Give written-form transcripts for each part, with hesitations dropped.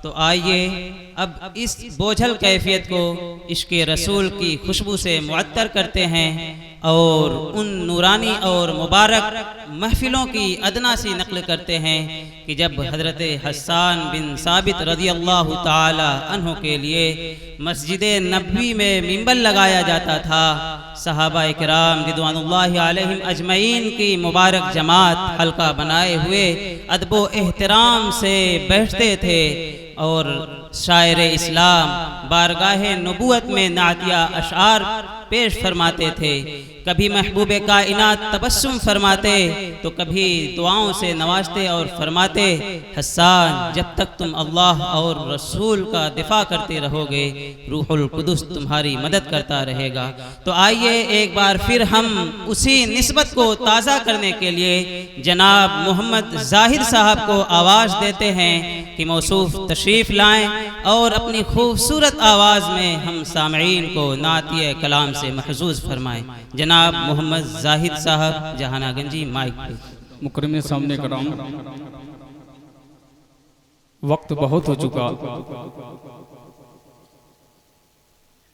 तो आइए अब इस बोझल कैफियत को इश्क़े रसूल की खुशबू से मुअत्तर करते हैं और उन नूरानी और मुबारक महफिलों की अदना सी नक़ल करते हैं कि जब हज़रत हस्सान बिन साबित रज़ियल्लाहु ताला अन्हु के लिए मस्जिद नबवी में मिंबर लगाया जाता था, सहाबा इकराम रिदवानुल्लाहि अलैहिम अजमईन की मुबारक जमात हल्का बनाए हुए अदब व एहतराम से बैठते थे और शायर इस्लाम बारगाह नबूवत में नातिया अशार पेश फरमाते थे। कभी महबूब कायनात तबस्सुम फरमाते तो कभी दुआओं से नवाजते और फरमाते, हस्सान जब तक तुम अल्लाह और रसूल का दिफा करते रहोगे रूहुल कुदुस तुम्हारी मदद करता रहेगा। तो आइए एक बार फिर हम उसी निस्बत को ताज़ा करने के लिए जनाब मोहम्मद ज़ाहिर साहब को आवाज़ देते हैं कि मौसूफ तशरीफ़ लाएँ और अपनी खूबसूरत आवाज़ में हम सामईन को नातिए कलाम से महजूज फरमाएँ। जनाब मोहम्मद ज़ाहिद साहब जहानागंजी माइक पे। मुकर्रम सामने कराम, वक्त बहुत हो चुका,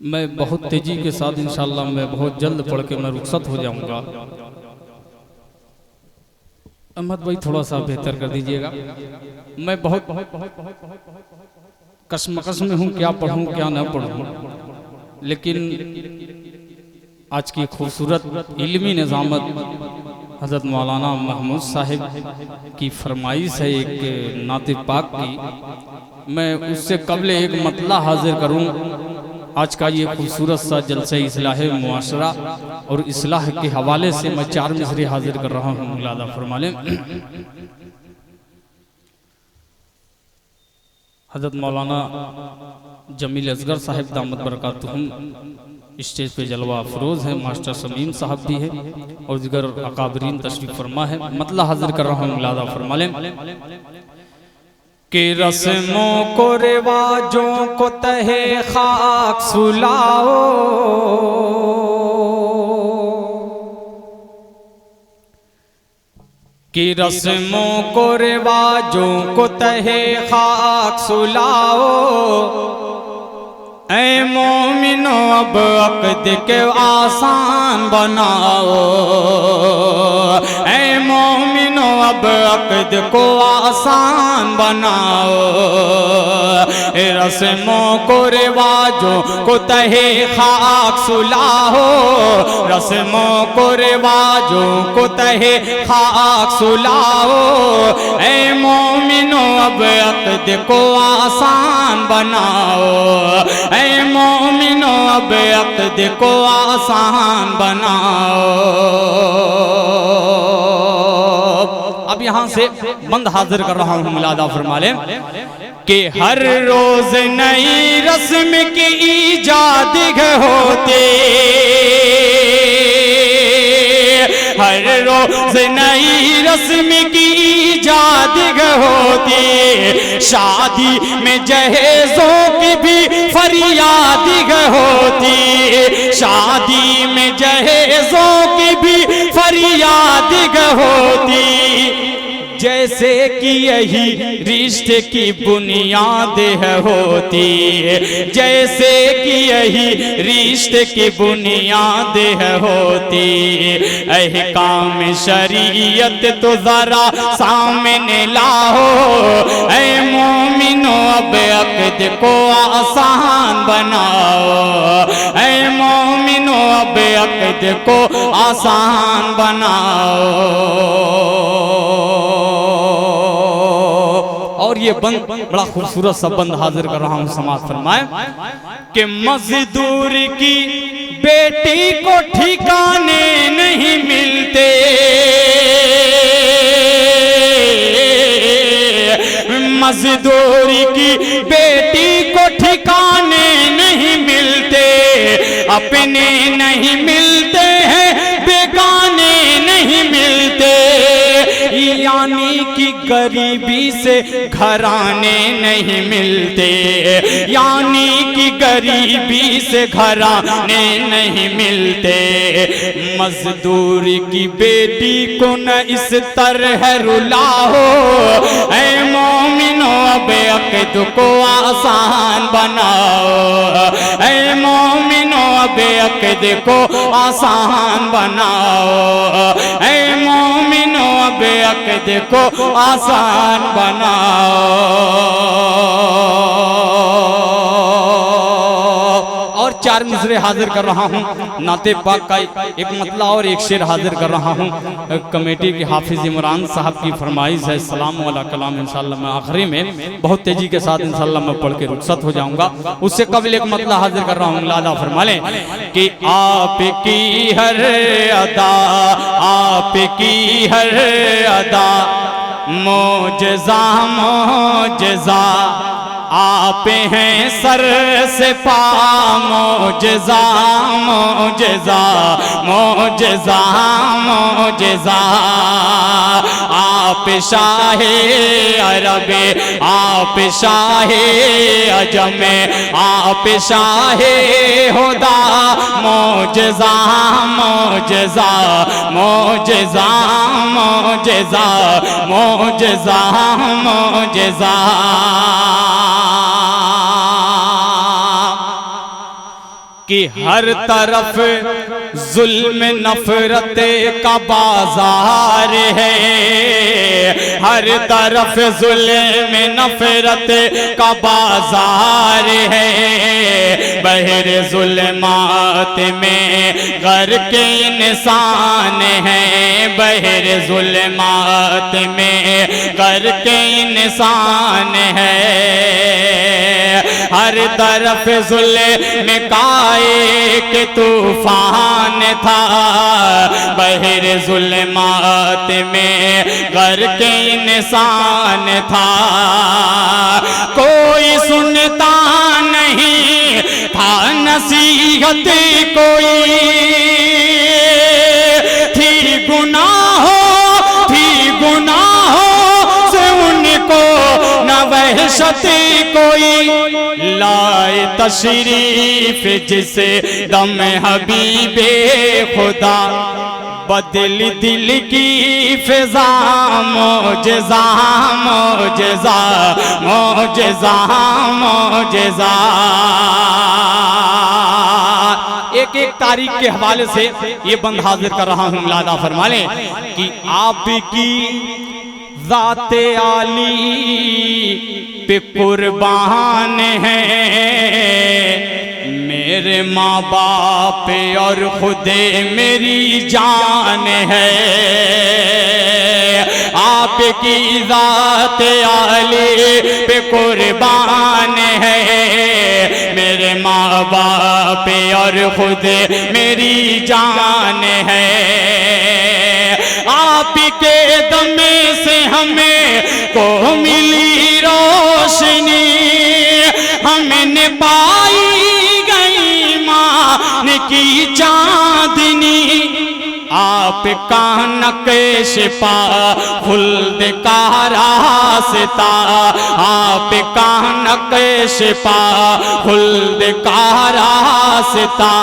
मैं बहुत तेजी के साथ इंशाअल्लाह मैं बहुत जल्द पढ़ के मैं रुखसत हो जाऊंगा। अहमद भाई थोड़ा सा बेहतर कर दीजिएगा। मैं बहुत कशमकश में हूँ, क्या पढ़ूँ क्या न पढ़ूँ, लेकिन आज की खूबसूरत इल्मी निज़ामत हज़रत मौलाना महमूद साहिब की फरमाइश है एक नाते पाक की, मैं उससे कबल एक मतला हाजिर करूं। आज का ये खूबसूरत सा जलसा इस्लाह मुआशरा और इस्लाह के हवाले से मैं 4 मिसरे हाजिर कर रहा हूँ। मुलादा फरमा लें। हज़रत मौलाना जमील असगर साहिब दामत बरकातुहुम स्टेज पे जलवा अफरोज है, मास्टर समीम साहब भी है और दिगर अकाबरीन तशरीफ फरमा है। मतला हाजिर कर रहा हूँ। मुलादा फरमा लें कि रस्मों को रिवाजों को तहे खाक सुलाओ, कि रस्मों को रिवाजों को तहे खाक सुलाओ, ऐ मोमिनो अब अक़द के आसान बनाओ, ऐ मोमिनो अब अक़द को आसान बनाओ, रस्मों को रिवाजों को तहे खाक सुलाओ, रस्मों को रिवाजों को तहे खाक सुलाओ, ऐ मोमिनो अब अक़द को आसान बनाओ, ऐ मोमिनो अब अक़द को आसान बनाओ। अब यहाँ से बंद हाजिर कर रहा हूँ। मुलादा फरमा लें कि हर रोज नई रस्म की ईजाद होती, हर रोज नई रस्म की ईजाद होती, शादी में जहेज़ों की भी फरियाद होती, शादी में जहेज़ों की भी फरियाद होती, जैसे कि यही रिश्ते की बुनियाद होती, जैसे कि यही रिश्ते की बुनियाद होती, अहकाम शरीयत तो जरा सामने लाओ, ऐ मोमिनो अब अक़द को आसान बनाओ, ऐ मोमिनो अब अक़द को आसान बनाओ। और ये बंद बड़ा खूबसूरत सा बंद हाजिर कर रहा हूँ। समाज फरमाए कि मजदूर की बेटी को ठिकाने नहीं मिलते, मजदूर की बेटी को ठिकाने नहीं मिलते, अपने नहीं मिलते हैं बेगाने नहीं मिलते, यानी कि गरीबी से घराने नहीं मिलते, यानी कि गरीबी से घराने नहीं मिलते। मजदूरी की बेटी को न इस तरह रुलाओ, ऐ मोमिनो अब अक़द को आसान बनाओ, ऐ मोमिनो अब अक़द को आसान बनाओ, ऐ मोमिनो अब अक़द को आसान बनाओ। और 4 मिसरे हाजिर कर रहा हूँ, नाते पाक का एक मतला और एक शेर हाजिर कर रहा हूँ। कमेटी के हाफिज इमरान साहब की फरमाइश है, सलाम वाला कलाम इंशाल्लाह मैं आखिरी में बहुत तेजी के साथ इंशाल्लाह मैं पढ़ के रुखसत हो जाऊंगा। उससे कबल एक मतला हाजिर कर रहा हूँ, लाला फरमा लें कि आपकी हर अदा, आपकी हर अदा मोजज़ा मोजज़ा, आप हैं सर से पा मोजज़ा मोजज़ा मोजज़ा मोजज़ा। आप शाहे अरब, आप शाहे अजम, आप शाहे हुदा मोजज़ा मोजज़ा मोजज़ा मोजज़ा मोजज़ा मोजज़ा। कि हर तरफ जुल्म नफरत का बाजार है, हर तरफ जुल्म नफरत का बाजार है। बहर जुल्मात में गर्क इंसान है, बहर जुल्मात में गर्क इंसान है। हर तरफ जुल्म काए के तूफान था, बहर जुल्मात में गर्क इंसान था। कोई सुनता नहीं था नसीहत, कोई थी गुनाहों से उनको न वहशत कोई। लाए तशरीफ जिसे दम हबीबे खुदा, बदल दिल की फिजा मोजज़ा मोजज़ा मोजज़ा मोजज़ा। एक एक तारीख के हवाले से ये बंद हाजिर कर रहा हूँ, लादा फरमा लें कि आपकी ज़ाते आली पे कुर्बान है मेरे माँ बाप और खुदे मेरी जान है। आपकी ज़ाते आली पे कुर्बान है मेरे माँ बाप और खुदे मेरी जान है। आपके दम से हमें को मिली रोशनी, हमने पाई गई मान की चांदनी। आपका नक्श पा खुल्द का रास्ता, आपका नक्श पा खुल्द का रास्ता।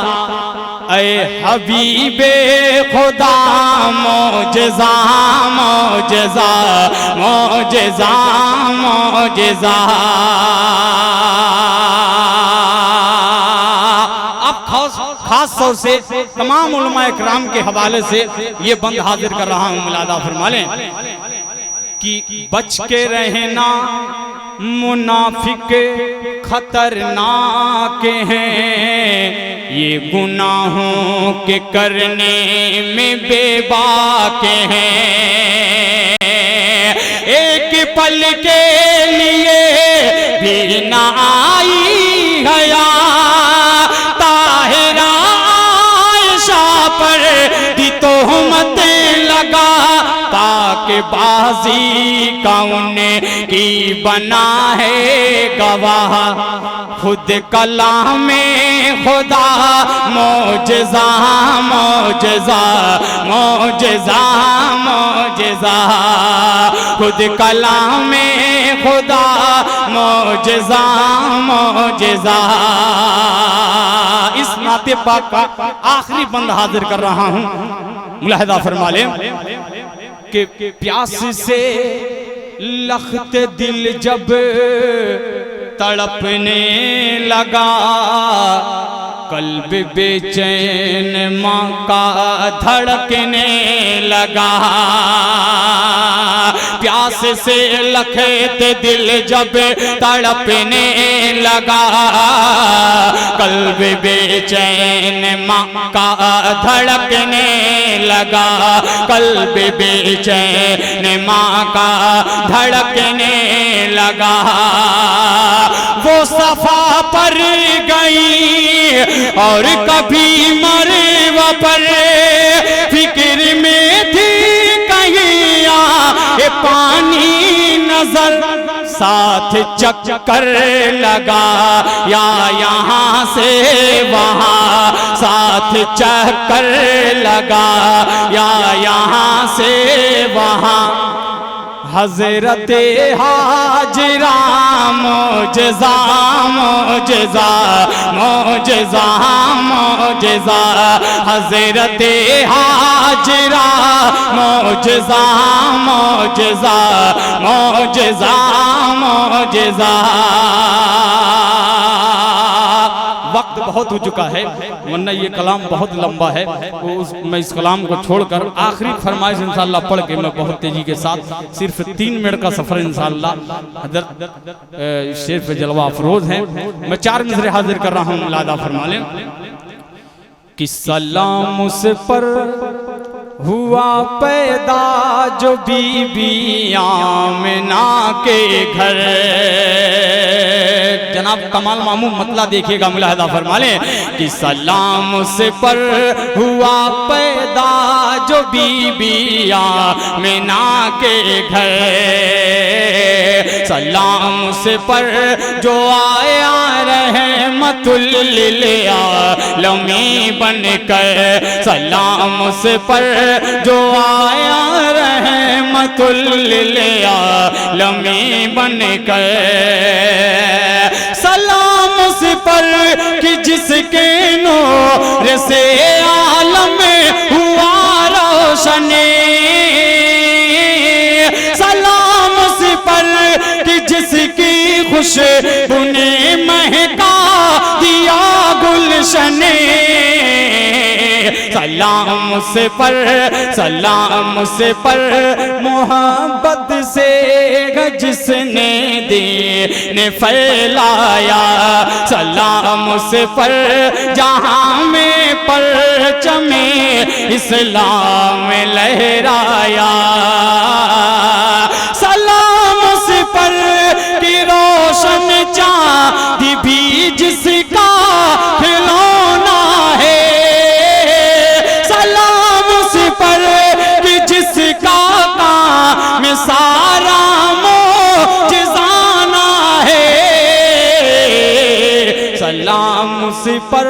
ऐ हबीबे खुदा मोजज़ा मोजज़ा मोजज़ा मोजज़ा। अब खास तौर से तमाम उलमा इकराम के हवाले से ये बंद हाजिर कर रहा हूँ, मुलादा फरमा लें कि बच के रहना मुनाफिक खतरनाक हैं, ये गुनाहों के करने में बेबाक हैं। एक पल के लिए भी ना आई हया, ताहिरा आयशा पर दी तोहमत लगा, ताकि बाजी कौन की बना है गवाह, खुद कलाम खुदा मौजज़ा मौजज़ा मौजज़ा मौजज़ा, खुद कलाम खुदा मौजज़ा मौजज़ा। इस नाते पाक का आखिरी बंद हाजिर कर रहा हूं, मुलाहिज़ा फरमा लें कि प्यास से लख्त दिल जब तड़पने लगा, कल्ब बेचैन माँ का धड़कने लगा। प्यास से लखत दिल जब तड़पने लगा, कल्ब बेचैन माँ का धड़कने लगा, कल्ब बेचैन माँ का धड़कने लगा। वो सफा पर गई और कभी मरवा पर, फिक्र में थी कहीं आए पानी नजर, साथ चक्कर लगा या यहाँ से वहाँ, साथ चक्कर लगा या यहाँ से वहाँ। हज़रत हाजिरा मौजज़ा मौजज़ा मौजज़ा मौजज़ा, हज़रत हाजिरा मौजज़ा मौजज़ा मौजज़ा मौजज़ा। वक्त बहुत हो चुका है, वरना ये कलाम बहुत लंबा है। मैं इस कलाम को छोड़कर आखिरी फरमाइश इंशाअल्लाह पढ़ के मैं बहुत तेजी के साथ, सिर्फ 3 मिनट का सफर इंशाअल्लाह, हज़रत शेर पे जलवा अफरोज हैं, मैं 4 मिसरे हाजिर कर रहा हूँ, मुलादा फरमा लें कि सलाम उस पर हुआ पैदा जो बीबी आमिना के घर। जनाब कमाल मामूम मतला देखिएगा, मुलाहिज़ा फरमा लें कि सलाम उस पर हुआ पैदा जो बीबी आमिना के घर, सलाम उस पर जो आया रहमतुल लिल आलमीन बनकर, सलाम उस पर जो आया रहमतुल लिल आलमीन बनकर, सलाम उस पर कि जिसके नूर से आलम हुआ रोशन, सलाम उस पर कि जिसकी खुशबू ने महका दिया गुलशन, सलाम उस पर, सलाम उस पर मोहब्बत से जिसने दीन फैलाया, सलाम उस पर जहां में परचमे इस्लाम लहराया, सलाम उस पर कि रोशन चांदी भी जिसका खिलौना है, सारा मौजज़ाना है, सलाम उस पर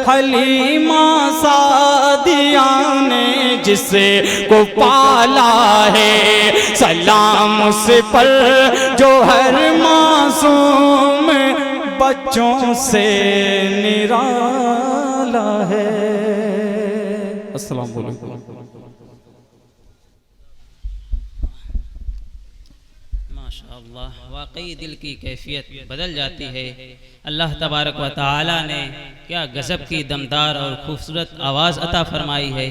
हलीमा सादिया ने जिसे को पाला है, सलाम उस पर जो हर मासूम बच्चों से निराला है। अस्सलाम वालेकुम। वाकई दिल की कैफियत बदल जाती है। अल्लाह तबारक व तआला ने क्या गज़ब की दमदार और खूबसूरत आवाज़ अता फरमाई है।